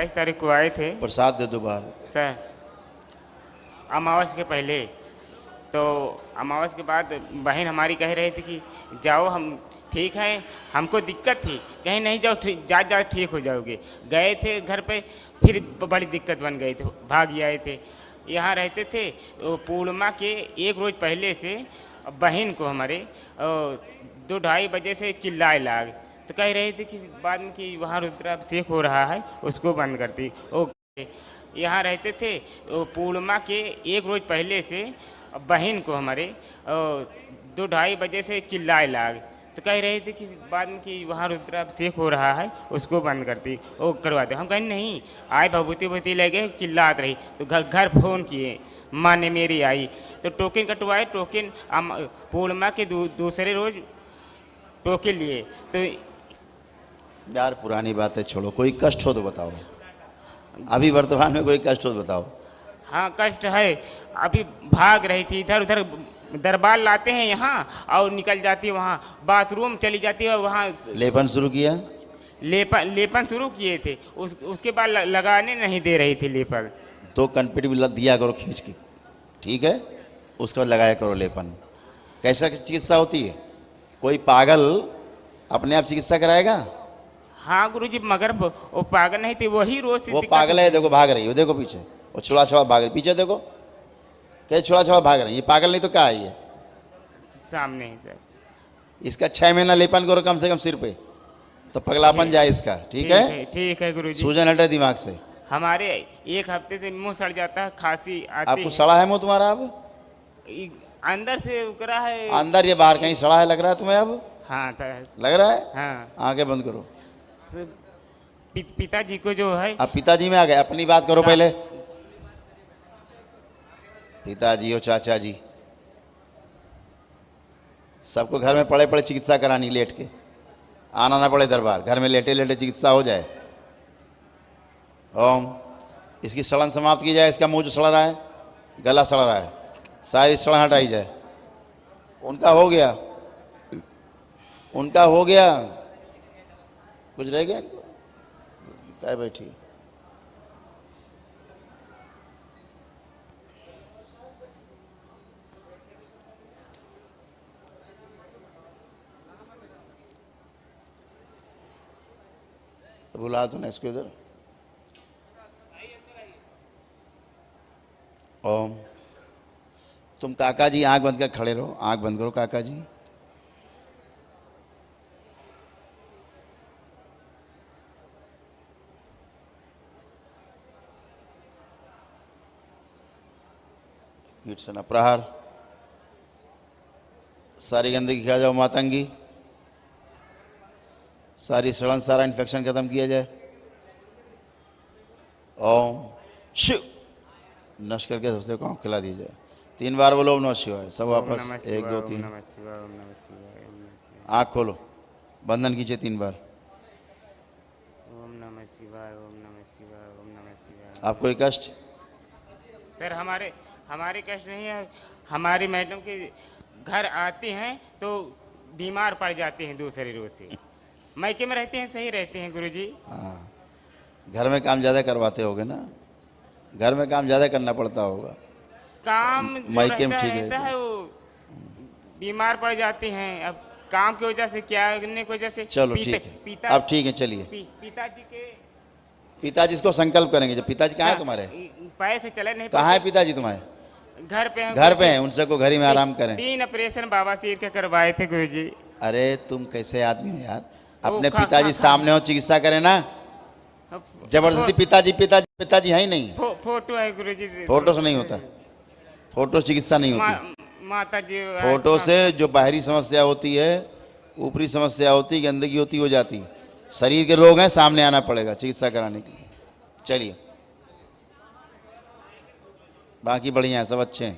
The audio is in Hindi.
27 को आए थे प्रसाद दे दो बाहर। सर, अमावस के पहले। तो अमावस के बाद बहन हमारी कह रही थी कि जाओ, हम ठीक है, हमको दिक्कत थी, कहीं नहीं जाओ, जा ठीक हो जाओगे। गए थे घर पे, फिर बड़ी दिक्कत बन गई थे, भाग आए थे। यहाँ रहते थे, पूर्णिमा के 1 रोज़ पहले से बहन को हमारे 2-2:30 बजे से चिल्लाए लाग, तो कह रही थी कि बाद में कि वहाँ रुद्राभिषेक हो रहा है, उसको बंद करती। ओके, यहाँ रहते थे, पूर्णिमा के 1 रोज़ पहले से बहन को हमारे 2-2:30 बजे से चिल्लाए लाग, तो कह रही थी कि बाद में कि वहाँ रुद्राभिषेक हो रहा है, उसको बंद करती, वो करवाते। हम कहें नहीं, आए भभूति भूति ले गए, चिल्लात रही, तो घर फोन किए, माँ ने मेरी आई, तो टोकन कटवाए। टोकन पूर्णिमा के दूसरे रोज टोकन लिए। तो यार पुरानी बातें छोड़ो, कोई कष्ट हो तो बताओ, अभी वर्तमान में कोई कष्ट हो तो बताओ। हाँ, कष्ट है। अभी भाग रही थी, इधर उधर दरबार लाते हैं यहाँ, और निकल जाती है वहाँ, बाथरूम चली जाती है वहाँ। लेपन शुरू किया? लेपन शुरू किए थे, उसके बाद लगाने नहीं दे रही थी लेपन। तो कनपटी भी दिया करो खींच के, ठीक है, उसके बाद लगाया करो लेपन। कैसा चिकित्सा होती है? कोई पागल अपने आप चिकित्सा कराएगा? हाँ गुरुजी, मगर वो पागल नहीं थे, वही रोज से वो पागल है, देखो भाग रही है, देखो पीछे, वो छुड़ा छुड़ा भाग रही, पीछे देखो, क्या छुड़ा छुड़ा भाग रही है। ये पागल नहीं तो क्या है? ये सामने ही सर। इसका 6 महीना लेपन करो कम से कम सिर पे, तो पगलापन जाए इसका, ठीक है? ठीक है गुरुजी। सूजन हटे दिमाग से। हमारे 1 हफ्ते से मुंह सड़ जाता है, खांसी आती आपको है। सड़ा है मुंह तुम्हारा अब? अंदर से उकरा है। अंदर ये बाहर कहीं सड़ा है लग रहा है तुम्हें अब? हाँ लग रहा है? हाँ। आंखें बंद करो। पिताजी को जो है, अब पिताजी में आ गए, अपनी बात करो पहले। पिताजी हो चाचा जी, सबको घर में पड़े पड़े चिकित्सा करानी, लेट के आना ना पड़े दरबार, घर में लेटे लेटे चिकित्सा हो जाए। ओम, इसकी सड़न समाप्त की जाए, इसका मुंह जो सड़ रहा है, गला सड़ रहा है, सारी सड़न हटाई जाए। उनका हो गया, उनका हो गया, कुछ रह गया इनको? क्या बैठी? बुला दो ना इसको इधर। ओम, तुम काका जी आंख बंद कर खड़े रहो, आंख बंद करो काका जी। कीर्तन प्रहार, सारी गंदगी खा जाओ मातंगी, सारी सड़न सारा इन्फेक्शन खत्म किया जाए। ओम शिव, नश करके दोस्तों को खिला दी जाए। 3 बार बोलो ओम नमः शिवाय, सब वापस 1 2 3। आँख खोलो, बंधन कीजिए 3 बार। ओम नमः शिवाय, ओम नमः शिवाय, ओम नमः शिवाय। आप कोई कष्ट? सर हमारे कष्ट नहीं है, हमारी मैडम के घर आते हैं तो बीमार पड़ जाते हैं दूसरे रोज से। मायके में रहते हैं, सही रहते हैं गुरुजी। हाँ, घर में काम ज़्यादा करवाते होगे ना, घर में काम ज़्यादा करना पड़ता होगा। काम मायके में ठीक रहता है, वो बीमार पड़ जाते हैं। अब काम की वजह से, क्या करने की वजह से। चलो ठीक है, अब ठीक है, चलिए। पिताजी के, पिताजी इसको संकल्प करेंगे। जब पिताजी कहाँ है तुम्हारे? पैर से चले नहीं, कहाँ है पिताजी तुम्हारे? घर पे हैं। घर पे हैं, उनसे को घर ही में आराम करें। 3 ऑपरेशन बाबा सिर के करवाए थे गुरुजी। अरे तुम कैसे आदमी हो यार, अपने पिताजी सामने हो, चिकित्सा करें ना। जबरदस्ती पिताजी पिताजी पिताजी है ही नहीं। फोटो है गुरुजी। फोटो से नहीं होता, फोटो चिकित्सा नहीं होती। माता जी, फोटो से जो बाहरी समस्या होती है, ऊपरी समस्या होती है, गंदगी होती हो जाती। शरीर के रोग हैं, सामने आना पड़ेगा चिकित्सा कराने के लिए। चलिए, बाकी बढ़िया है, सब अच्छे हैं।